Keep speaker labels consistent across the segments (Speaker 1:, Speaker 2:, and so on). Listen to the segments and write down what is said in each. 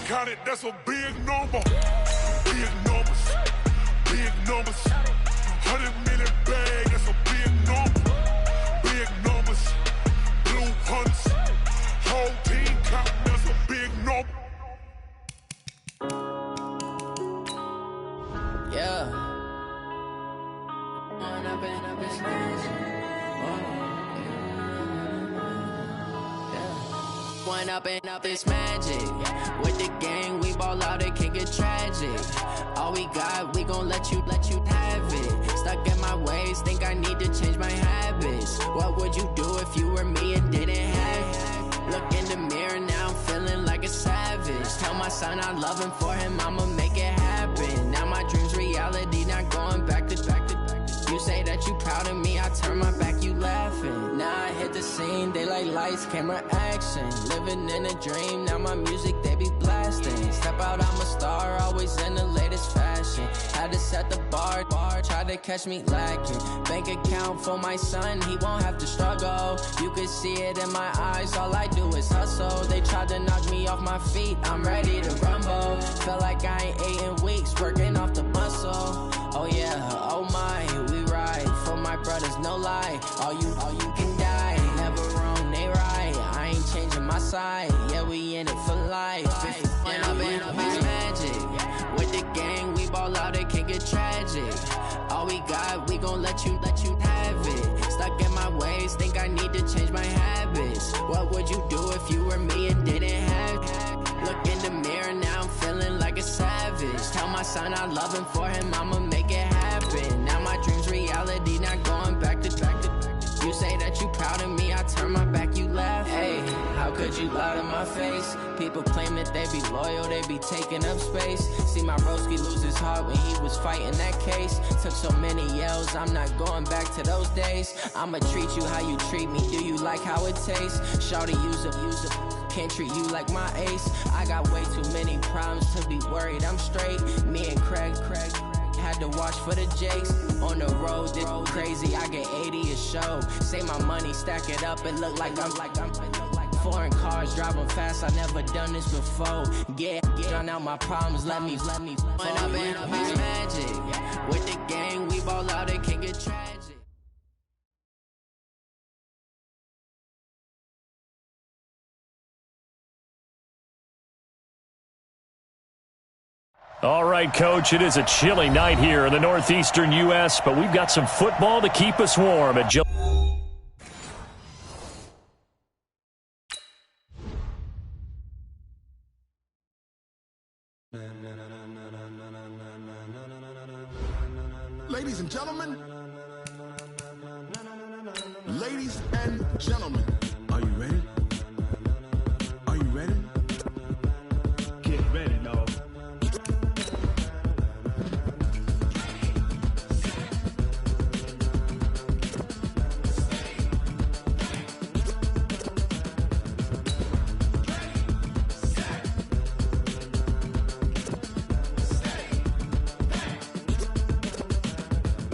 Speaker 1: Count it, that's a big number. Big numbers, big numbers. 100 million bag, that's a big number. Big numbers, blue hunts. Whole team counting, that's a big number.
Speaker 2: Yeah. One up and up is magic. With the gang, we ball out, it can get tragic. All we got, we gon' let you have it. Stuck in my ways, think I need to change my habits. What would you do if you were me and didn't have it? Look in the mirror, now I'm feeling like a savage. Tell my son I love him, for him I'ma make it happen. Now my dream's reality, not going back to. You say that you proud of me, I turn my back, you laughing. Now I hit the scene, they like lights, camera, action. Living in a dream, now my music, they be blasting. Step out, I'm a star, always in the latest fashion. Had to set the bar, tried to catch me lacking. Bank account for my son, he won't have to struggle. You can see it in my eyes, all I do is hustle. They tried to knock me off my feet, I'm ready to rumble. Feel like I ain't ate in weeks, working off the muscle. Oh yeah, oh my, we ride for my brothers, no lie. All you can die, never wrong, they right. I ain't changing my side, yeah, we in it for life. When I've been up is magic. With the gang, we ball out, it can get tragic. All we got, we gon' let you have it. Stuck in my ways, think I need to change my habits. What would you do if you were me and didn't have it? Look in the mirror, now I'm feeling like a savage. Tell my son I love him, for him I'ma make it happen. Now my dream's reality, not going back to. You say that you proud of me, I turn my back, you laugh. Hey, how could you lie to my face? People claim that they be loyal, they be taking up space. See my broski lose his heart when he was fighting that case. Took so many yells, I'm not going back to those days. I'ma treat you how you treat me, do you like how it tastes? Shawty, use it. Can't treat you like my ace. I got way too many problems to be worried, I'm straight. Me and Craig had to watch for the Jakes. On the road, this crazy, I get 80 a show. Say my money, stack it up, it look like I'm foreign cars, driving fast, I never done this before. Get drown out my problems, let me. When I've been up is magic. With the gang, we ball out, it can get tragic.
Speaker 3: All right, Coach, it is a chilly night here in the northeastern U.S., but we've got some football to keep us warm at
Speaker 1: Ladies and gentlemen, are you ready? Are you ready? Get ready, dog.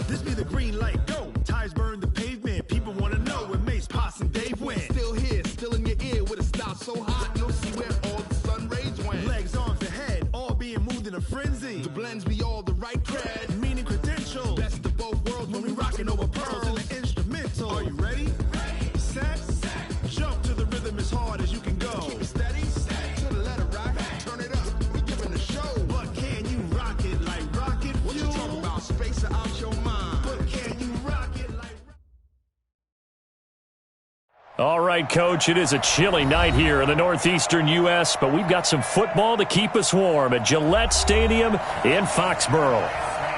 Speaker 1: This be the green light, go. Tires burn the pavement. People wanna know when Mace, Potts, and Dave went. Still here, still in your ear with a style so hot, you'll see where all the sun rays went. Legs, arms, and head, all being moved in a frenzy. The blends be all the right cred, meaning credentials. Best of both worlds when we rockin' over pearls in the instrumental. Are you ready? Set. Jump to the rhythm as hard as you can go. Keep it steady. To the letter right. Turn it up. We giving a show. But can you rock it like rocket fuel? What you talking about? Space out your mind. But can you rock it like...
Speaker 3: All right, Coach, it is a chilly night here in the northeastern U.S., but we've got some football to keep us warm at Gillette Stadium in Foxborough.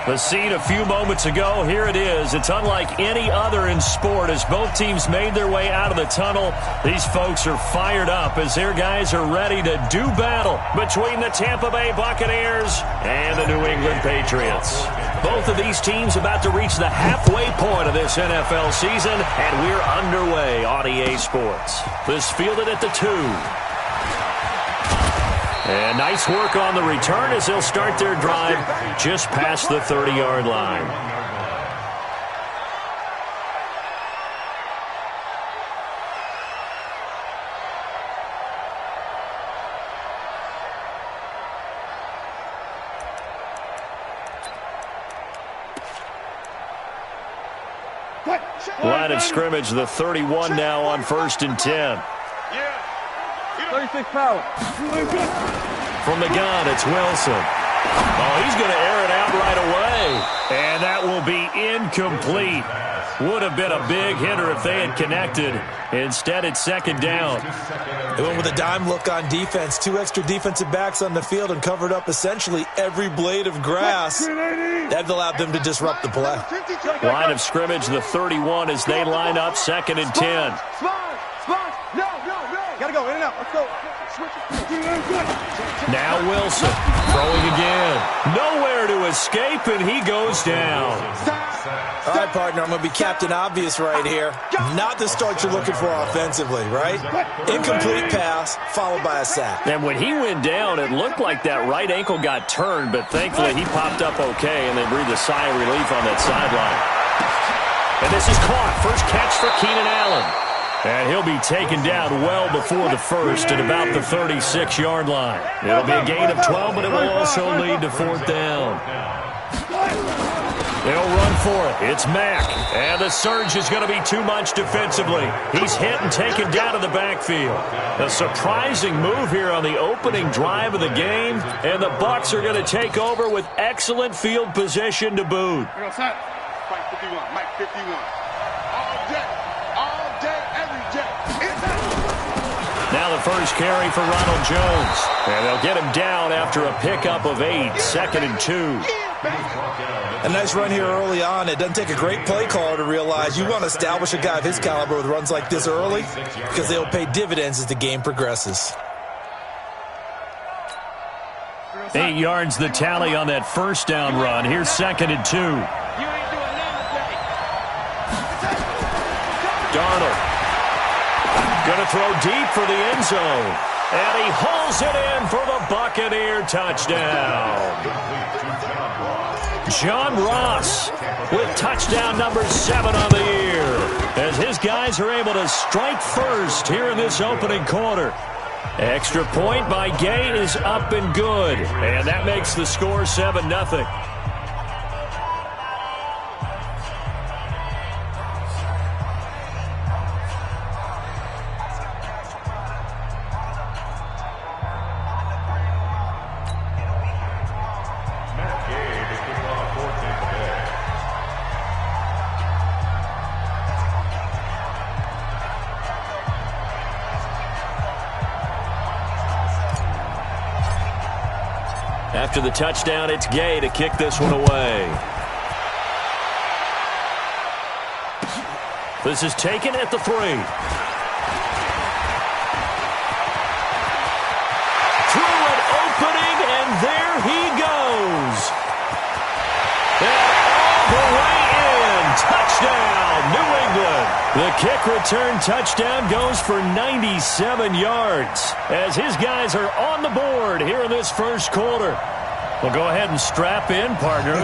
Speaker 3: The scene a few moments ago, here it is. It's unlike any other in sport as both teams made their way out of the tunnel. These folks are fired up as their guys are ready to do battle between the Tampa Bay Buccaneers and the New England Patriots. Both of these teams about to reach the halfway point of this NFL season, and we're underway on EA Sports. This fielded at the 2. And nice work on the return as they'll start their drive just past the 30-yard line. Line of scrimmage, the 31 now on 1st and 10.
Speaker 4: 36 power.
Speaker 3: From the gun, it's Wilson. Oh, he's going to air it out right away. And that will be incomplete. Would have been a big hitter if they had connected. Instead, it's 2nd down.
Speaker 5: They went with a dime look on defense. 2 extra defensive backs on the field and covered up essentially every blade of grass. That allowed them to disrupt the play.
Speaker 3: Line of scrimmage, the 31 as they line up 2nd and 10.
Speaker 4: Gotta go, in and out. Let's go.
Speaker 3: Now Wilson throwing again. Nowhere to escape, and he goes down.
Speaker 5: All right, partner, I'm going to be Captain Obvious right here. Not the start you're looking for offensively, right? Incomplete pass, followed by a sack.
Speaker 3: And when he went down, it looked like that right ankle got turned, but thankfully he popped up okay, and they breathed a sigh of relief on that sideline. And this is caught. First catch for Keenan Allen. And he'll be taken down well before the first at about the 36-yard line. It'll be a gain of 12, but it will also lead to 4th down. They'll run for it. It's Mack. And the surge is going to be too much defensively. He's hit and taken down to the backfield. A surprising move here on the opening drive of the game. And the Bucs are going to take over with excellent field position to boot.
Speaker 4: Mike 51. Mike 51. All day. All day. Every day.
Speaker 3: Now the first carry for Ronald Jones. And they'll get him down after a pickup of 8. 2nd and 2.
Speaker 5: A nice run here early on. It doesn't take a great play caller to realize you want to establish a guy of his caliber with runs like this early because they'll pay dividends as the game progresses.
Speaker 3: 8 yards the tally on that first down run. Here's 2nd and 2. Darnold going to throw deep for the end zone. And he hauls it in for the Buccaneer touchdown. John Ross with touchdown number 7 on the year as his guys are able to strike first here in this opening quarter. Extra point by Gay is up and good, and that makes the score 7-0. After the touchdown, it's Gay to kick this one away. This is taken at the 3. Through an opening, and there he goes. And all the way in. Touchdown, New England. The kick return touchdown goes for 97 yards as his guys are on the board here in this first quarter. Well, go ahead and strap in, partner.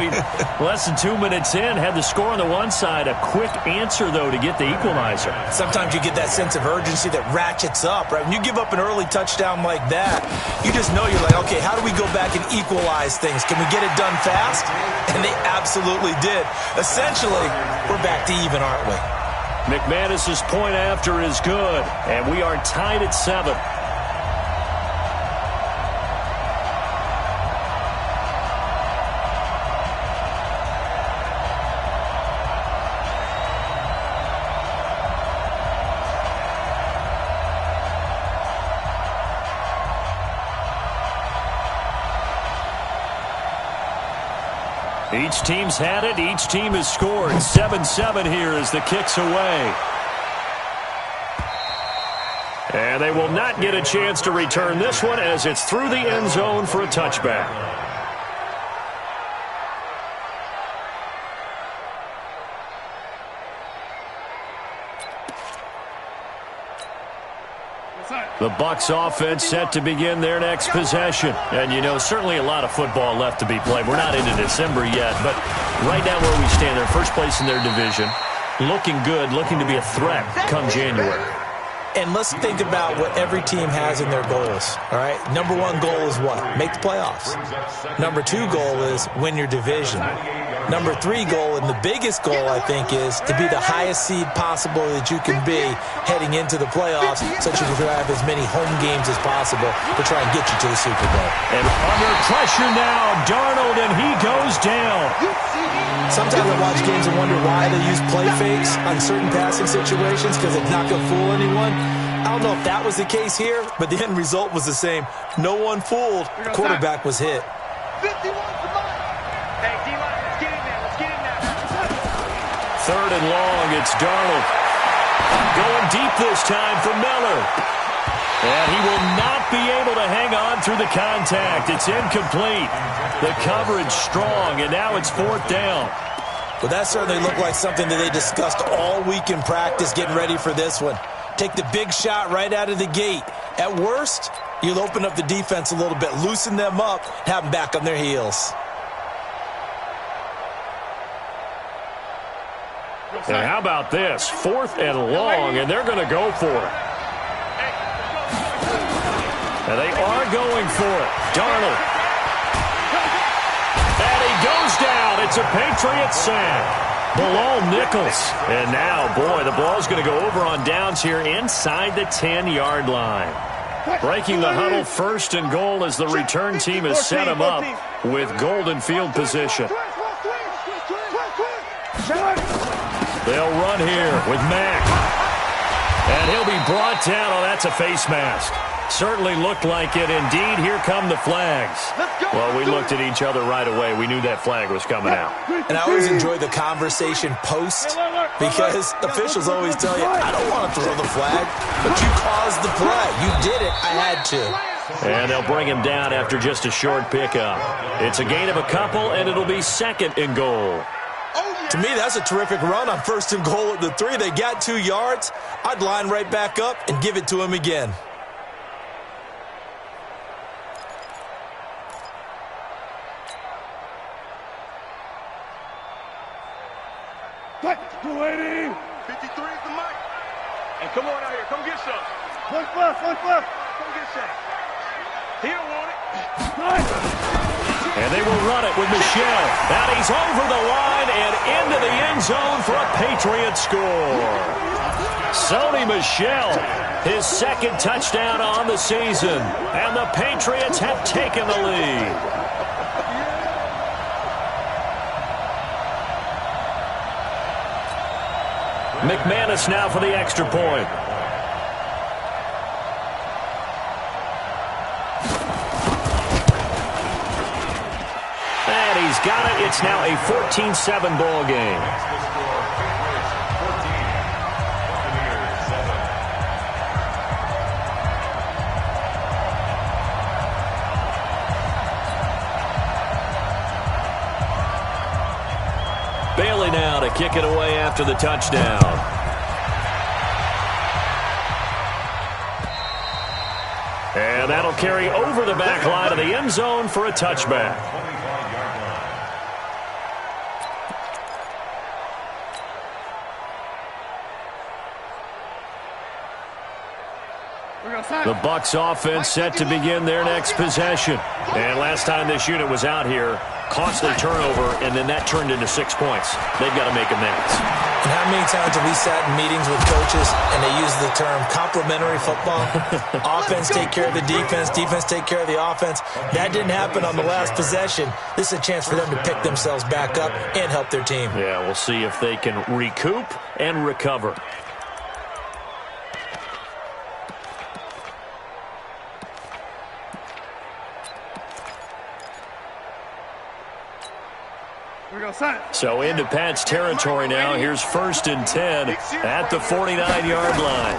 Speaker 3: Less than 2 minutes in, had the score on the one side. A quick answer, though, to get the equalizer.
Speaker 5: Sometimes you get that sense of urgency that ratchets up, right? When you give up an early touchdown like that, you just know you're like, okay, how do we go back and equalize things? Can we get it done fast? And they absolutely did. Essentially, we're back to even, aren't we?
Speaker 3: McManus's point after is good, and we are tied at 7. Each team's had it. Each team has scored. 7-7 here as the kick's away. And they will not get a chance to return this one as it's through the end zone for a touchback. The Bucs offense set to begin their next possession. And, you know, certainly a lot of football left to be played. We're not into December yet, but right now where we stand, they're first place in their division. Looking good, looking to be a threat come January.
Speaker 5: And let's think about what every team has in their goals, all right? Number one goal is what? Make the playoffs. Number two goal is win your division. Number three goal, and the biggest goal, I think, is to be the highest seed possible that you can be heading into the playoffs so that you can have as many home games as possible to try and get you to the Super Bowl.
Speaker 3: And under pressure now, Darnold, and he goes down.
Speaker 5: Sometimes I watch games and wonder why they use play fakes on certain passing situations because it's not going to fool anyone. I don't know if that was the case here, but the end result was the same. No one fooled. The quarterback was hit.
Speaker 4: 51 for Mike. Hey, D-line, let's get in there. Let's get in there.
Speaker 3: Third and long, it's Darnold. Going deep this time for Miller. And he will not be able to hang on through the contact. It's incomplete. The coverage strong, and now it's fourth down.
Speaker 5: Well, that certainly looked like something that they discussed all week in practice getting ready for this one. Take the big shot right out of the gate. At worst, you'll open up the defense a little bit, loosen them up, have them back on their heels.
Speaker 3: And how about this? Fourth and long, and they're going to go for it. And they are going for it. Darnold. And he goes down. It's a Patriot sack. Bilal Nichols. And now, boy, the ball's going to go over on downs here inside the 10-yard line. Breaking the huddle, first and goal as the return team has set him up with golden field position. They'll run here with Mack. And he'll be brought down. Oh, that's a face mask. Certainly looked like it. Indeed, here come the flags. Well, we looked at each other right away. We knew that flag was coming out.
Speaker 5: And I always enjoy the conversation post because officials always tell you, I don't want to throw the flag, but you caused the play. You did it. I had to.
Speaker 3: And they'll bring him down after just a short pickup. It's a gain of a couple, and it'll be second and goal.
Speaker 5: To me, that's a terrific run on first and goal at the 3. They got 2 yards. I'd line right back up and give it to him again.
Speaker 4: Waiting. 53 is the mic. And come on out here. Come get some. One left. Come get some. He don't want it.
Speaker 3: And they will run it with Michel. And he's over the line and into the end zone for a Patriot score. Sony Michel, his second touchdown on the season. And the Patriots have taken the lead. McManus now for the extra point. And he's got it. It's now a 14-7 ball game. Bailey now to kick it away after the touchdown. And that'll carry over the back line of the end zone for a touchback. The Bucs offense set to begin their next possession. And last time this unit was out here, costly turnover, and then that turned into 6 points. They've got to make amends.
Speaker 5: And how many times have we sat in meetings with coaches and they use the term complementary football? Offense take care of the defense, defense take care of the offense. That didn't happen on the last possession. This is a chance for them to pick themselves back up and help their team.
Speaker 3: Yeah, we'll see if they can recoup and recover. So into Pat's territory now. Here's first and 10 at the 49-yard line.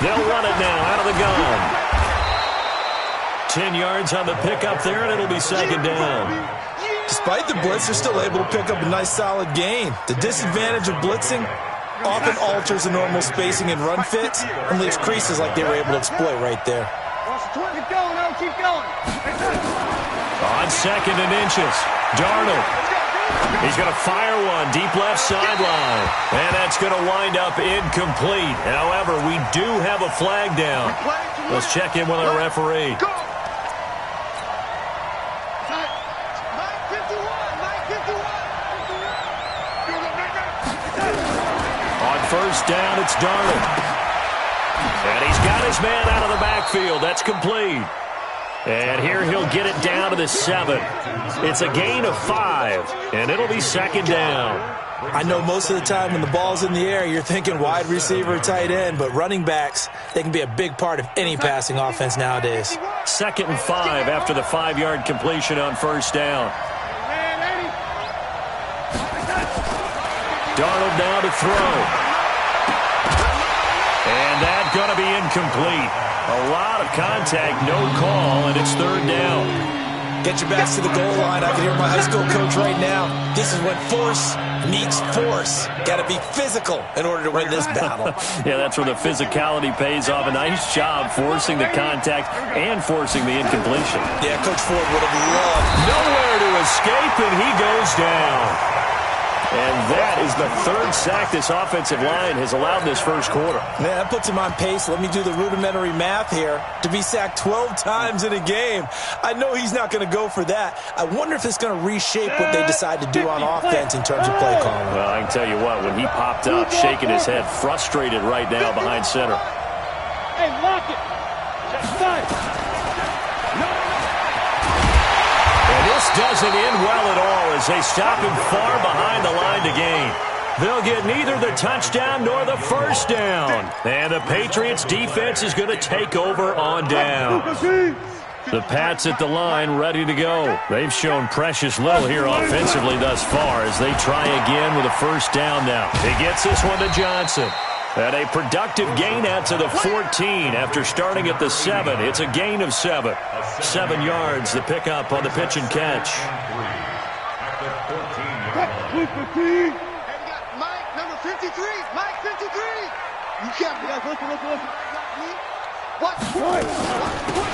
Speaker 3: They'll run it now out of the gun. 10 yards on the pickup there, and it'll be second down.
Speaker 5: Despite the blitz, they're still able to pick up a nice solid gain. The disadvantage of blitzing often alters the normal spacing and run fits and leaves creases like they were able to exploit right there.
Speaker 4: Keep going.
Speaker 3: On second and inches, Darnold. He's going to fire one deep left sideline. And that's going to wind up incomplete. However, we do have a flag down. Let's check in with our referee. On first down, it's Darnold. And he's got his man out of the backfield. That's complete. And here he'll get it down to the 7. It's a gain of 5, and it'll be second down.
Speaker 5: I know most of the time when the ball's in the air, you're thinking wide receiver, tight end, but running backs, they can be a big part of any passing offense nowadays.
Speaker 3: 2nd and 5 after the 5-yard completion on first down. Darnold now to throw. And that's going to be incomplete. A lot of contact, no call, and it's third down.
Speaker 5: Get your backs to the goal line. I can hear my high school coach right now. This is when force meets force. Got to be physical in order to win this battle.
Speaker 3: Yeah, that's where the physicality pays off. A nice job forcing the contact and forcing the incompletion.
Speaker 5: Yeah, Coach Ford would have loved.
Speaker 3: Nowhere to escape, and he goes down. And that is the 3rd sack this offensive line has allowed this first quarter.
Speaker 5: Man, that puts him on pace. Let me do the rudimentary math here. To be sacked 12 times in a game, I know he's not going to go for that. I wonder if it's going to reshape what they decide to do on offense in terms of play calling.
Speaker 3: Well, I can tell you what, when he popped up, shaking his head, frustrated right now behind center.
Speaker 4: Hey, lock it.
Speaker 3: This doesn't end well at all as they stop him far behind the line to gain. They'll get neither the touchdown nor the first down. And the Patriots defense is going to take over on down. The Pats at the line ready to go. They've shown precious little here offensively thus far as they try again with a first down now. He gets this one to Johnson. And a productive gain out to the 14 after starting at the 7. It's a gain of 7. 7 yards, the pickup on the pitch and catch.
Speaker 4: Hey, we got Mike, number 53. Mike, 53. You can't. Listen. What?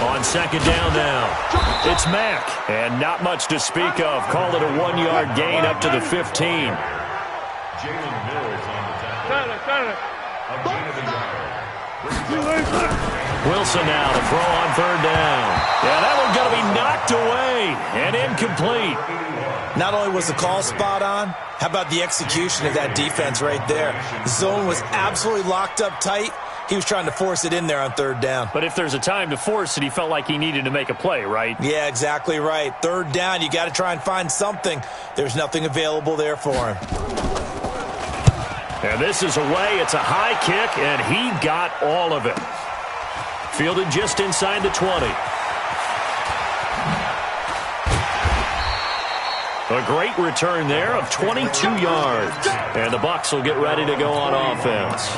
Speaker 3: On second down now, it's Mack. And not much to speak of. Call it a 1-yard gain up to the 15. Wilson now to throw on third down. Yeah, that one's going to be knocked away and incomplete.
Speaker 5: Not only was the call spot on, how about the execution of that defense right there? The zone was absolutely locked up tight. He was trying to force it in there on third down.
Speaker 3: But if there's a time to force it, he felt like he needed to make a play, right?
Speaker 5: Yeah, exactly right. Third down, you got to try and find something. There's nothing available there for him.
Speaker 3: And this is away. It's a high kick, and he got all of it. Fielded just inside the 20. A great return there of 22 yards. And the Bucs will get ready to go on offense.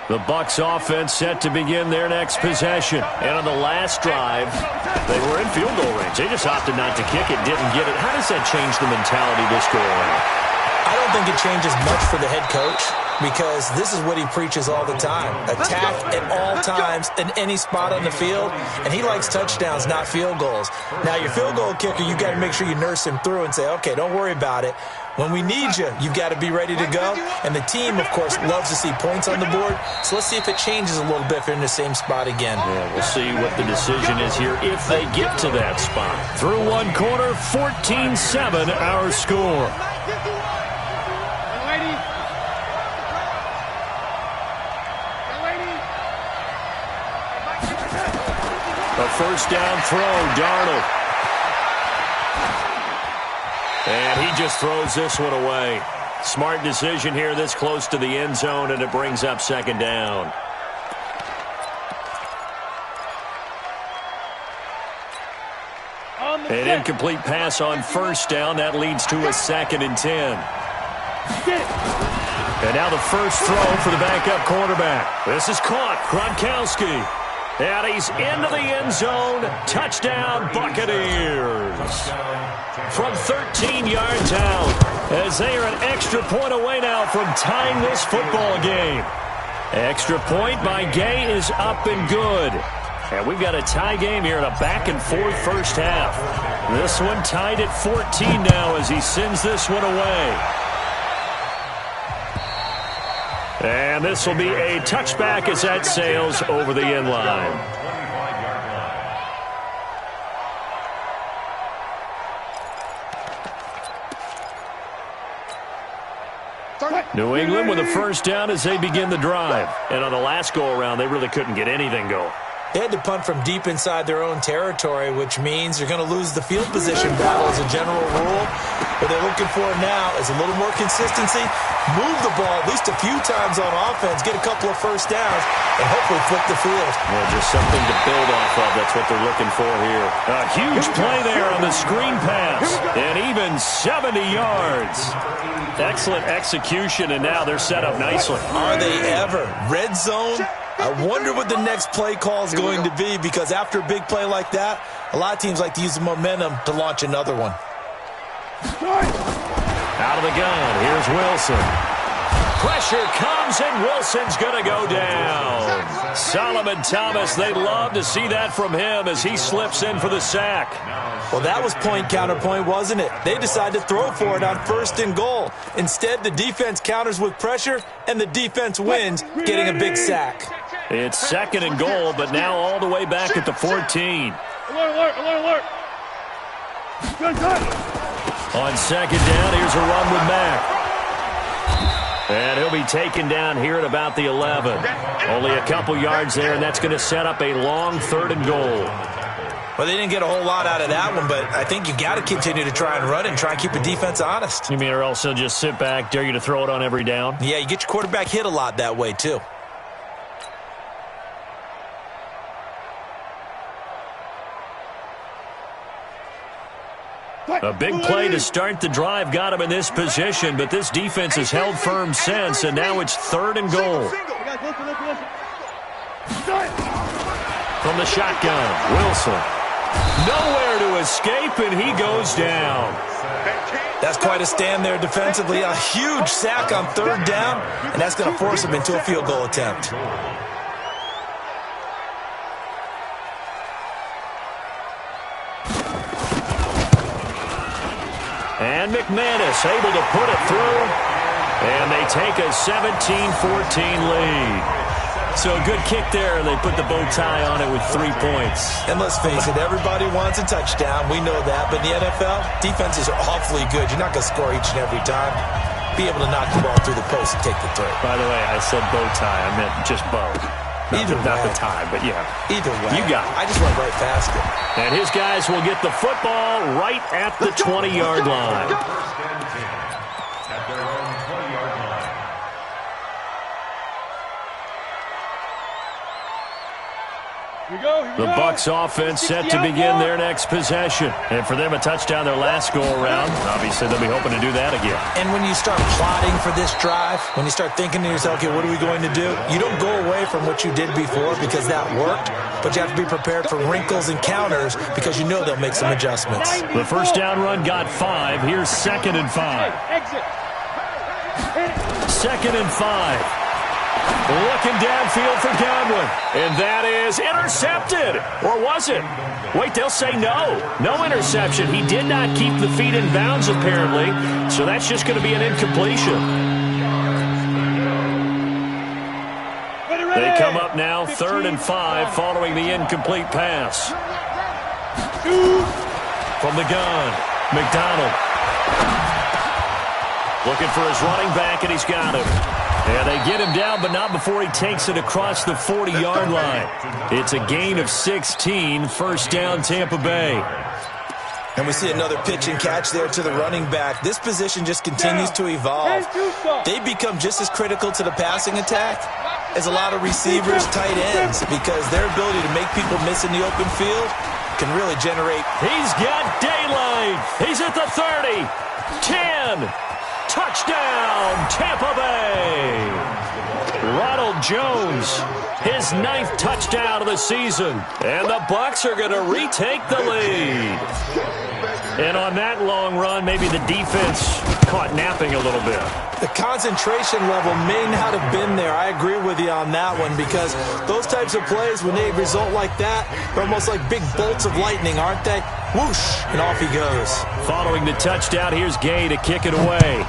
Speaker 3: The Bucs offense set to begin their next possession. And on the last drive, they were in field goal range. They just opted not to kick it, didn't get it. How does that change the mentality this go around?
Speaker 5: I don't think it changes much for the head coach because this is what he preaches all the time. Attack at all times in any spot on the field, and he likes touchdowns, not field goals. Now, your field goal kicker, you got to make sure you nurse him through and say, okay, don't worry about it. When we need you, you've got to be ready to go. And the team, of course, loves to see points on the board. So let's see if it changes a little bit if they're in the same spot again.
Speaker 3: Yeah, we'll see what the decision is here if they get to that spot. Through one quarter, 14-7 our score. A first down throw, Darnold. And he just throws this one away. Smart decision here this close to the end zone, and it brings up second down. An incomplete pass on first down. That leads to a 2nd and 10. And now the first throw for the backup quarterback. This is caught. Gronkowski. And he's into the end zone. Touchdown, Buccaneers. From 13 yards out, as they are an extra point away now from tying this football game. Extra point by Gay is up and good. And we've got a tie game here in a back-and-forth first half. This one tied at 14 now as he sends this one away. And this will be a touchback as that sails over the end line. New England with a first down as they begin the drive. And on the last go-around, they really couldn't get anything going.
Speaker 5: They had to punt from deep inside their own territory, which means you're going to lose the field position battle as a general rule. What they're looking for now is a little more consistency, move the ball at least a few times on offense, get a couple of first downs, and hopefully flip the field.
Speaker 3: Well, just something to build off of. That's what they're looking for here. A huge play there on the screen pass, and even 70 yards. Excellent execution, and now they're set up nicely.
Speaker 5: Are they ever? Red zone? I wonder what the next play call is going to be, because after a big play like that, a lot of teams like to use the momentum to launch another one.
Speaker 3: Out of the gun, here's Wilson. Pressure comes, and Wilson's going to go down. Solomon Thomas, they'd love to see that from him as he slips in for the sack.
Speaker 5: Well, that was point counterpoint, wasn't it? They decided to throw for it on 1st and goal. Instead, the defense counters with pressure, and the defense wins, getting a big sack.
Speaker 3: It's 2nd and goal, but now all the way back at the 14.
Speaker 4: Alert.
Speaker 3: On 2nd down, here's a run with Mack. And he'll be taken down here at about the 11. Only a couple yards there, and that's going to set up a long 3rd and goal.
Speaker 5: Well, they didn't get a whole lot out of that one, but I think you got to continue to try and run and try and keep the defense honest.
Speaker 3: You mean or else they'll just sit back, dare you to throw it on every down?
Speaker 5: Yeah, you get your quarterback hit a lot that way, too.
Speaker 3: A big play to start the drive got him in this position, but this defense has held firm since, and now it's 3rd and goal. From the shotgun, Wilson. Nowhere to escape, and he goes down.
Speaker 5: That's quite a stand there defensively. A huge sack on 3rd down, and that's going to force him into a field goal attempt.
Speaker 3: And McManus able to put it through, and they take a 17-14 lead. So a good kick there, and they put the bow tie on it with 3 points.
Speaker 5: And let's face it, everybody wants a touchdown. We know that. But in the NFL, defenses are awfully good. You're not going to score each and every time. Be able to knock the ball through the post and take the throw.
Speaker 3: By the way, I said bow tie. I meant just bow. Not the tie, but yeah.
Speaker 5: Either way.
Speaker 3: You got it.
Speaker 5: I just went right past it.
Speaker 3: And his guys will get the football right at the 20-yard line. The Bucs offense set to begin their next possession. And for them, a touchdown their last go-around. Obviously, they'll be hoping to do that again.
Speaker 5: And when you start plotting for this drive, when you start thinking to yourself, okay, what are we going to do? You don't go away from what you did before because that worked, but you have to be prepared for wrinkles and counters because you know they'll make some adjustments.
Speaker 3: The first down run got 5. Here's 2nd and 5. 2nd and 5. Looking downfield for Godwin. And that is intercepted. Or was it? Wait, they'll say no. No interception. He did not keep the feet in bounds, apparently. So that's just going to be an incompletion. They come up now, 3rd and 5, following the incomplete pass. From the gun, McDonald. Looking for his running back, and he's got him. Yeah, they get him down, but not before he takes it across the 40-yard line. It's a gain of 16, first down Tampa Bay.
Speaker 5: And we see another pitch and catch there to the running back. This position just continues to evolve. They become just as critical to the passing attack as a lot of receivers, tight ends, because their ability to make people miss in the open field can really generate.
Speaker 3: He's got daylight. He's at the 30. 10. Touchdown, Tampa Bay. Ronald Jones, his 9th touchdown of the season. And the Bucs are going to retake the lead. And on that long run, maybe the defense caught napping a little bit.
Speaker 5: The concentration level may not have been there. I agree with you on that one, because those types of plays, when they result like that, they're almost like big bolts of lightning, aren't they? Whoosh, and off he goes.
Speaker 3: Following the touchdown, here's Gay to kick it away.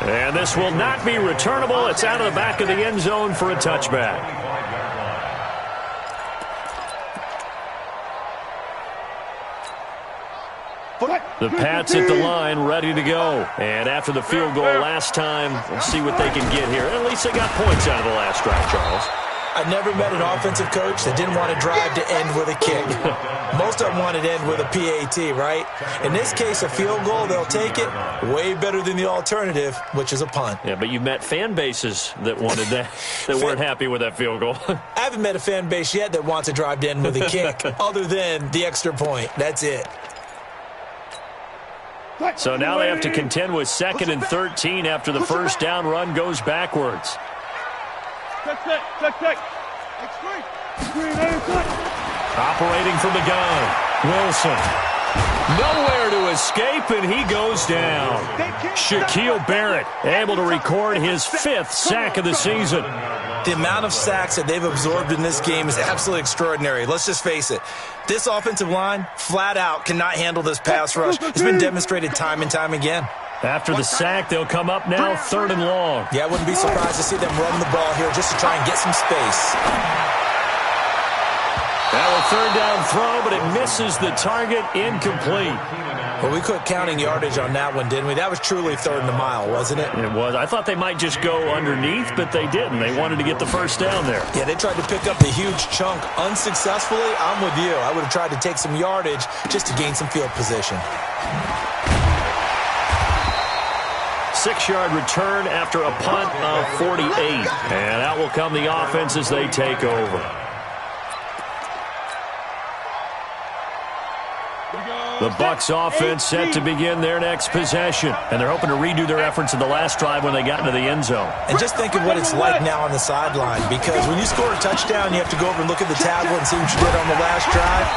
Speaker 3: And this will not be returnable. It's out of the back of the end zone for a touchback. The Pats at the line, ready to go. And after the field goal last time, we'll see what they can get here. At least they got points out of the last drive, Charles.
Speaker 5: I never met an offensive coach that didn't want to drive to end with a kick. Most of them wanted to end with a PAT, right? In this case, a field goal, they'll take it. Way better than the alternative, which is a punt.
Speaker 3: Yeah, but you've met fan bases that wanted that, that weren't happy with that field goal.
Speaker 5: I haven't met a fan base yet that wants to drive to end with a kick, other than the extra point. That's it.
Speaker 3: So now they have to contend with 2nd and 13 after the first down run goes backwards. Operating from the gun, Wilson. Nowhere to escape, and he goes down. Shaquille Barrett able to record his 5th sack of the season.
Speaker 5: The amount of sacks that they've absorbed in this game is absolutely extraordinary. Let's just face it. This offensive line, flat out, cannot handle this pass rush. It's been demonstrated time and time again.
Speaker 3: After the sack, they'll come up now 3rd and long.
Speaker 5: Yeah, I wouldn't be surprised to see them run the ball here just to try and get some space.
Speaker 3: Now a 3rd down throw, but it misses the target, incomplete.
Speaker 5: Well, we quit counting yardage on that one, didn't we? That was truly 3rd and a mile, wasn't it?
Speaker 3: It was. I thought they might just go underneath, but they didn't. They wanted to get the first down there.
Speaker 5: Yeah, they tried to pick up the huge chunk unsuccessfully. I'm with you. I would have tried to take some yardage just to gain some field position.
Speaker 3: 6-yard return after a punt of 48. And out will come the offense as they take over. The Bucs offense set to begin their next possession. And they're hoping to redo their efforts in the last drive when they got into the end zone.
Speaker 5: And just think of what it's like now on the sideline, because when you score a touchdown, you have to go over and look at the tablet and see what you did on the last drive.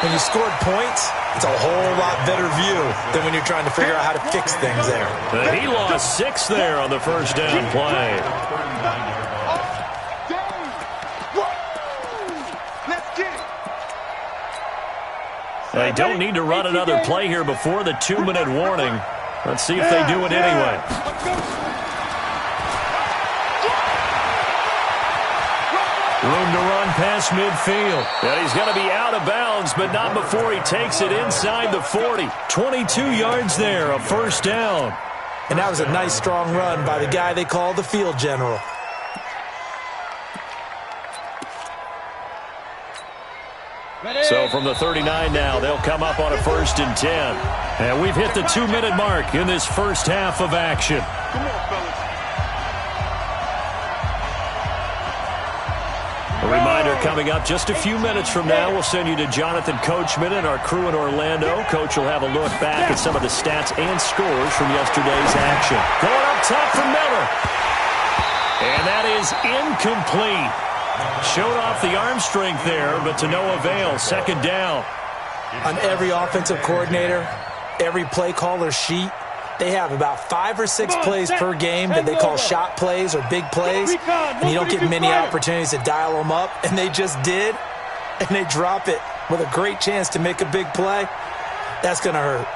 Speaker 5: When you scored points, it's a whole lot better view than when you're trying to figure out how to fix things there.
Speaker 3: He lost 6 there on the first down play. They don't need to run another play here before the 2-minute warning. Let's see if they do it anyway. Room to run past midfield. And he's going to be out of bounds, but not before he takes it inside the 40. 22 yards there, a first down.
Speaker 5: And that was a nice, strong run by the guy they call the field general.
Speaker 3: So from the 39 now, they'll come up on a 1st and 10. And we've hit the 2-minute mark in this first half of action.
Speaker 4: Come on, fellas.
Speaker 3: A reminder coming up just a few minutes from now, we'll send you to Jonathan Coachman and our crew in Orlando. Coach will have a look back at some of the stats and scores from yesterday's action. Going up top for Miller. And that is incomplete. Showed off the arm strength there, but to no avail. 2nd down.
Speaker 5: On every offensive coordinator, every play caller sheet, they have about 5 or 6 plays per game that they call shot plays or big plays, and you don't get many opportunities to dial them up, and they just did, and they drop it with a great chance to make a big play. That's going to hurt.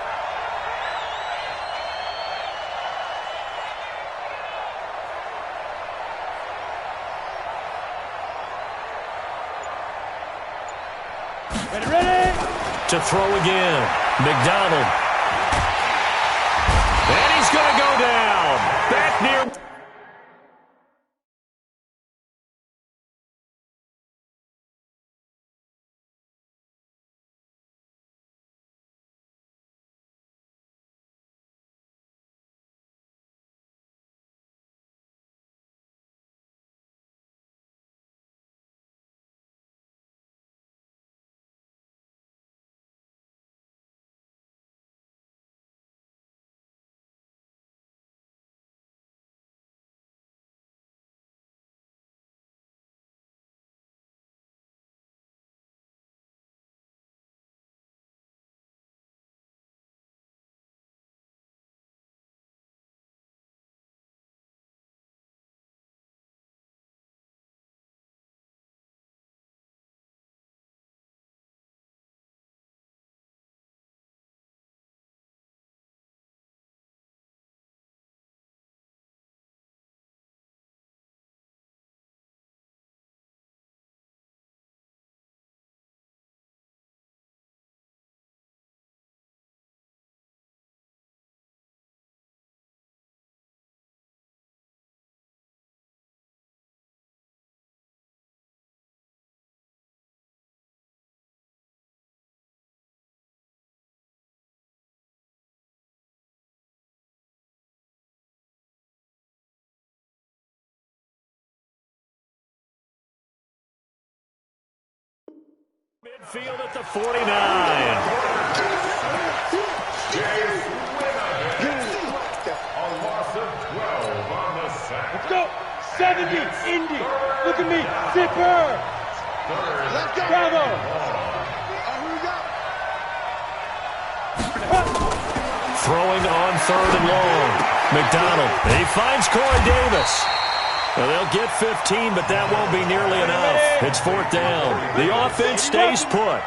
Speaker 3: To throw again, McDonald. And he's going to go down. Back near Midfield at the 49.
Speaker 4: Let's go. 70, Indy. Look at me. Zipper. Let's go. Bravo.
Speaker 3: Throwing on 3rd and long. McDonald. He finds Corey Davis. Well, they'll get 15, but that won't be nearly enough. It's 4th down. The offense stays put.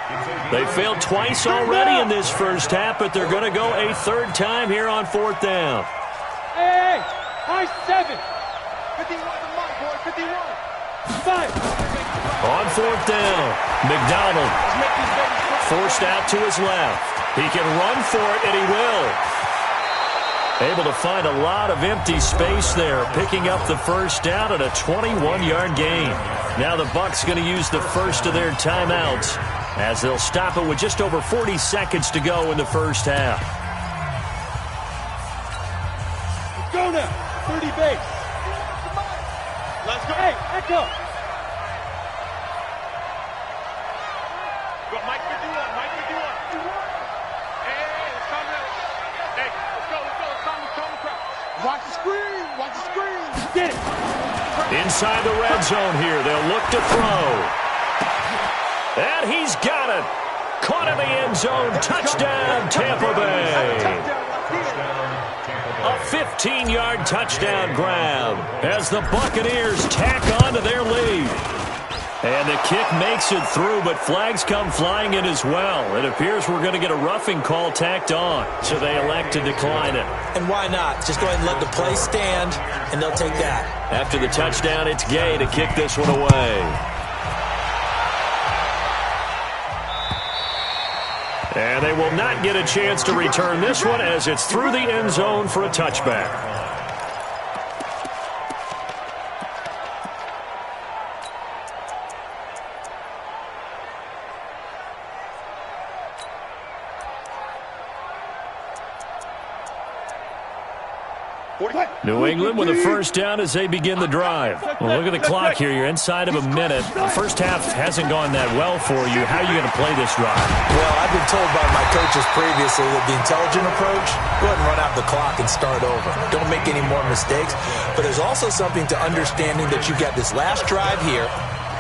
Speaker 3: They failed twice already in this first half, but they're going to go a 3rd time here on 4th down.
Speaker 4: Hey, high 7. 51 to Mike, boy. 51. 5.
Speaker 3: On 4th down, McDonald forced out to his left. He can run for it, and he will. Able to find a lot of empty space there, picking up the first down at a 21-yard gain. Now the Bucs going to use the first of their timeouts as they'll stop it with just over 40 seconds to go in the first half.
Speaker 4: Let's go now. 30 base. Let's go. Hey, echo. Go, Mike 51. Mike 51. Hey, let's calm down. Hey, let's go. Calm the crowd. Watch the screen. Watch the screen. Get it.
Speaker 3: Inside the red zone here, they'll look to throw. And he's got it. Caught in the end zone. Touchdown, Tampa Bay. A 15-yard touchdown grab as the Buccaneers tack on to their lead. And the kick makes it through, but flags come flying in as well. It appears we're going to get a roughing call tacked on, so they elect to decline it.
Speaker 5: And why not? Just go ahead and let the play stand, and they'll take that.
Speaker 3: After the touchdown, it's Gay to kick this one away. And they will not get a chance to return this one as it's through the end zone for a touchback. New England with a first down as they begin the drive. Well, look at the clock here. You're inside of a minute. The first half hasn't gone that well for you. How are you going to play this drive?
Speaker 5: Well, I've been told by my coaches previously that the intelligent approach, go ahead and run out the clock and start over. Don't make any more mistakes. But there's also something to understanding that you got this last drive here.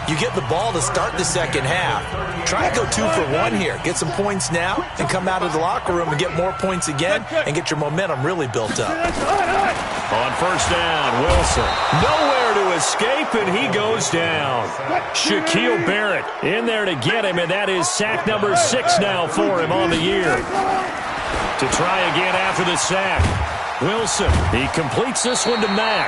Speaker 5: You get the ball to start the second half. Try to go 2 for 1 here. Get some points now and come out of the locker room and get more points again and get your momentum really built up.
Speaker 3: On first down, Wilson. Nowhere to escape, and he goes down. Shaquille Barrett in there to get him, and that is sack number 6 now for him on the year. To try again after the sack. Wilson, he completes this one to Mack.